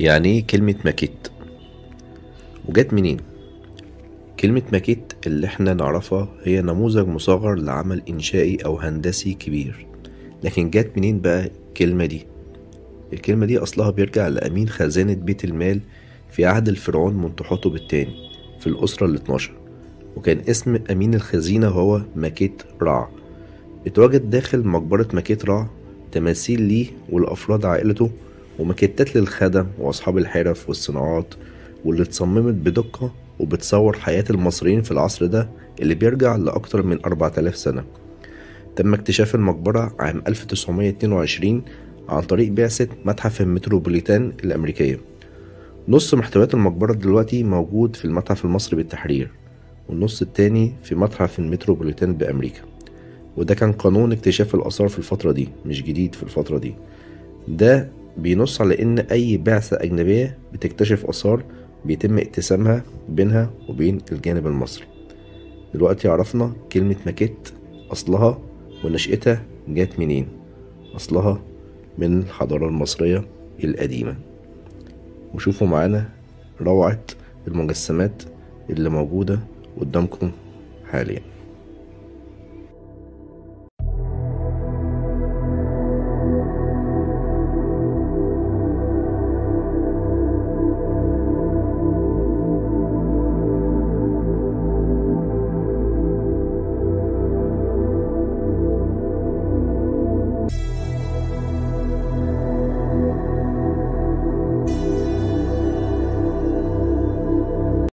يعني ايه كلمة ماكيت؟ وجات منين؟ كلمة ماكيت اللي احنا نعرفها هي نموذج مصغر لعمل إنشائي أو هندسي كبير. لكن جات منين بقى الكلمة دي؟ الكلمة دي أصلها بيرجع لأمين خزانة بيت المال في عهد الفرعون منتحتب الثاني في الأسرة ال12، وكان اسم أمين الخزينة هو ماكيت رع. اتواجد داخل مقبرة ماكيت رع تماثيل ليه ولأفراد عائلته، وماكيتات للخدم وأصحاب الحرف والصناعات، واللي اتصممت بدقة وبتصور حياة المصريين في العصر ده اللي بيرجع لأكتر من 4000 سنة. تم اكتشاف المقبرة عام 1922 عن طريق بعثة متحف المتروبوليتان الأمريكية. نص محتويات المقبرة دلوقتي موجود في المتحف المصري بالتحرير، والنص التاني في متحف المتروبوليتان بأمريكا. وده كان قانون اكتشاف الآثار في الفترة دي، مش جديد في الفترة دي. ده بينص على إن أي بعثة أجنبية بتكتشف آثار بيتم اقتسامها بينها وبين الجانب المصري. دلوقتي عرفنا كلمة ماكيت أصلها ونشأتها جات منين. أصلها من الحضارة المصرية القديمة. وشوفوا معانا روعة المجسمات اللي موجودة قدامكم حاليا.